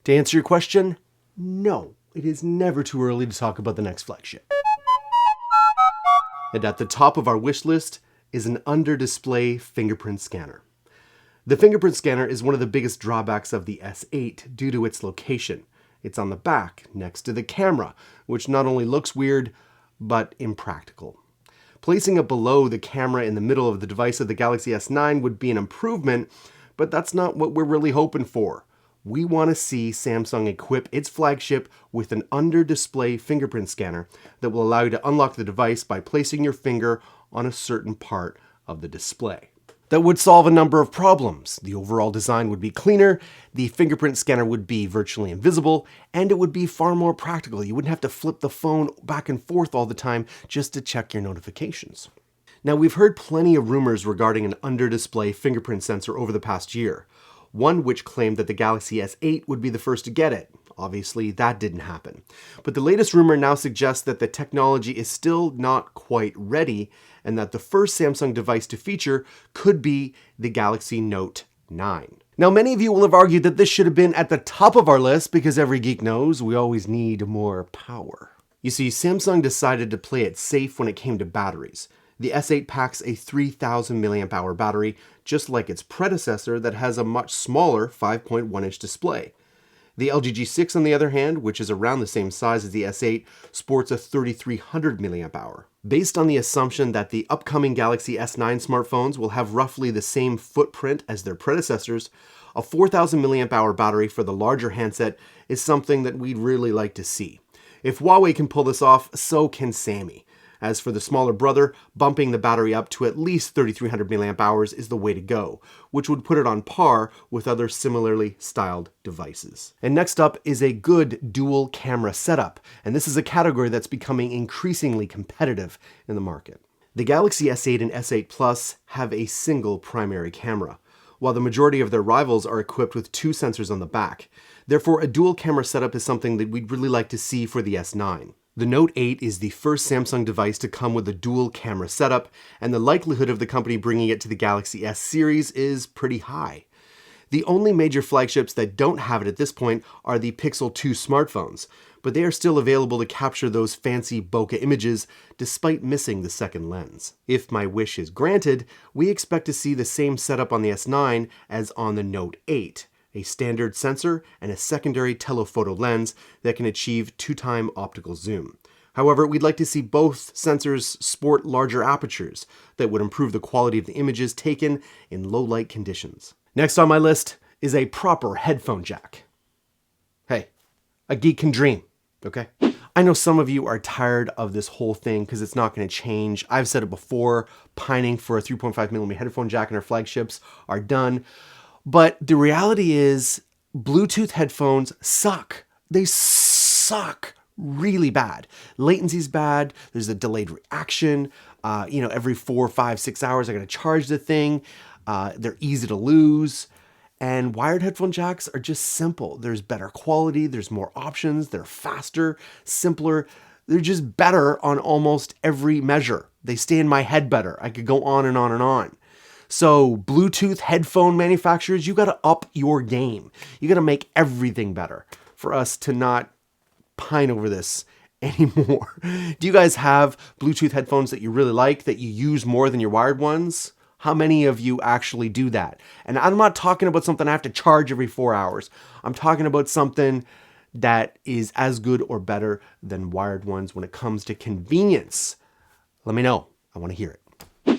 To answer your question, no, it is never too early to talk about the next flagship. And at the top of our wish list is an under-display fingerprint scanner. The fingerprint scanner is one of the biggest drawbacks of the S8 due to its location. It's on the back, next to the camera, which not only looks weird, but impractical. Placing it below the camera in the middle of the device of the Galaxy S9 would be an improvement, but that's not what we're really hoping for. We want to see Samsung equip its flagship with an under-display fingerprint scanner that will allow you to unlock the device by placing your finger on a certain part of the display. That would solve a number of problems. The overall design would be cleaner, the fingerprint scanner would be virtually invisible, and it would be far more practical. You wouldn't have to flip the phone back and forth all the time just to check your notifications. Now, we've heard plenty of rumors regarding an under-display fingerprint sensor over the past year. One which claimed that the Galaxy S8 would be the first to get it. Obviously, that didn't happen. But the latest rumor now suggests that the technology is still not quite ready, and that the first Samsung device to feature could be the Galaxy Note 9. Now, many of you will have argued that this should have been at the top of our list because every geek knows we always need more power. You see, Samsung decided to play it safe when it came to batteries. The S8 packs a 3000 mAh battery, just like its predecessor that has a much smaller 5.1-inch display. The LG G6, on the other hand, which is around the same size as the S8, sports a 3300 mAh. Based on the assumption that the upcoming Galaxy S9 smartphones will have roughly the same footprint as their predecessors, a 4000 mAh battery for the larger handset is something that we'd really like to see. If Huawei can pull this off, so can Sammy. As for the smaller brother, bumping the battery up to at least 3300 mAh is the way to go, which would put it on par with other similarly styled devices. And next up is a good dual camera setup, and this is a category that's becoming increasingly competitive in the market. The Galaxy S8 and S8 Plus have a single primary camera, while the majority of their rivals are equipped with two sensors on the back. Therefore, a dual camera setup is something that we'd really like to see for the S9. The Note 8 is the first Samsung device to come with a dual camera setup, and the likelihood of the company bringing it to the Galaxy S series is pretty high. The only major flagships that don't have it at this point are the Pixel 2 smartphones, but they are still available to capture those fancy bokeh images despite missing the second lens. If my wish is granted, we expect to see the same setup on the S9 as on the Note 8. A standard sensor and a secondary telephoto lens that can achieve 2x optical zoom. However, we'd like to see both sensors sport larger apertures that would improve the quality of the images taken in low light conditions. Next on my list is a proper headphone jack. Hey, a geek can dream, okay? I know some of you are tired of this whole thing because it's not going to change. I've said it before, pining for a 3.5mm headphone jack in our flagships are done. But the reality is, Bluetooth headphones suck. They suck really bad. Latency's bad. There's a delayed reaction. Every 4, 5, 6 hours, I got to charge the thing. They're easy to lose. And wired headphone jacks are just simple. There's better quality. There's more options. They're faster, simpler. They're just better on almost every measure. They stay in my head better. I could go on and on and on. So Bluetooth headphone manufacturers, you got to up your game. You got to make everything better for us to not pine over this anymore. Do you guys have Bluetooth headphones that you really like, that you use more than your wired ones? How many of you actually do that? And I'm not talking about something I have to charge every 4 hours. I'm talking about something that is as good or better than wired ones when it comes to convenience. Let me know. I want to hear it.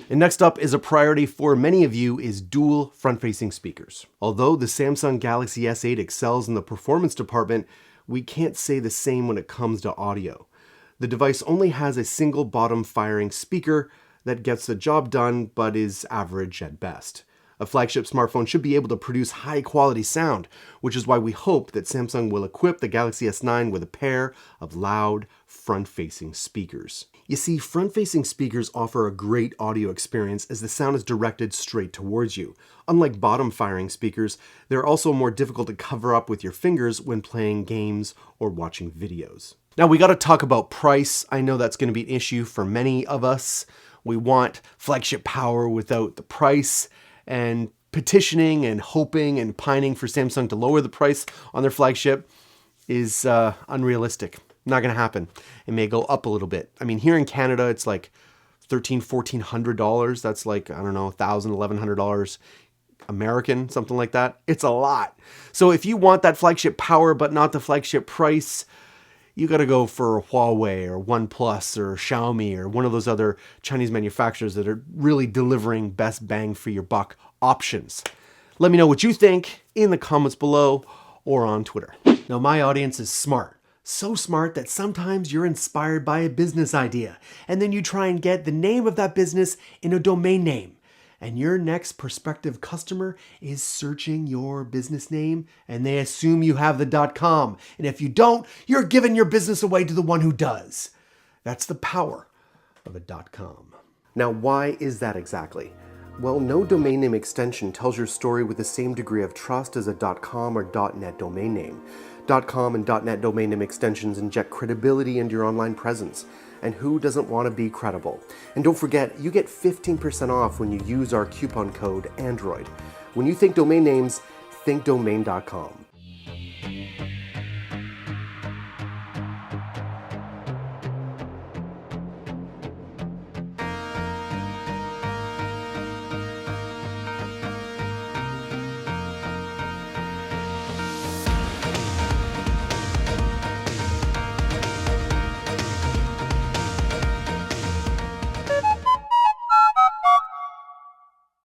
And next up is a priority for many of you is dual front-facing speakers. Although the Samsung Galaxy S8 excels in the performance department, we can't say the same when it comes to audio. The device only has a single bottom-firing speaker that gets the job done, but is average at best. A flagship smartphone should be able to produce high-quality sound, which is why we hope that Samsung will equip the Galaxy S9 with a pair of loud, front-facing speakers. You see, front-facing speakers offer a great audio experience as the sound is directed straight towards you. Unlike bottom-firing speakers, they're also more difficult to cover up with your fingers when playing games or watching videos. Now, we got to talk about price. I know that's going to be an issue for many of us. We want flagship power without the price. And petitioning and hoping and pining for Samsung to lower the price on their flagship is unrealistic. Not going to happen. It may go up a little bit. I mean, here in Canada, it's like $1,400. That's like, I don't know, $1,000, $1,100 American, something like that. It's a lot. So if you want that flagship power, but not the flagship price, you got to go for Huawei or OnePlus or Xiaomi or one of those other Chinese manufacturers that are really delivering best bang for your buck options. Let me know what you think in the comments below or on Twitter. Now, my audience is smart. So smart that sometimes you're inspired by a business idea, and then you try and get the name of that business in a domain name. And your next prospective customer is searching your business name, and they assume you have the .com. And if you don't, you're giving your business away to the one who does. That's the power of a .com. Now, why is that exactly? Well, no domain name extension tells your story with the same degree of trust as a .com or .net domain name. .com and .net domain name extensions inject credibility into your online presence. And who doesn't want to be credible? And don't forget, you get 15% off when you use our coupon code ANDROID. When you think domain names, think domain.com.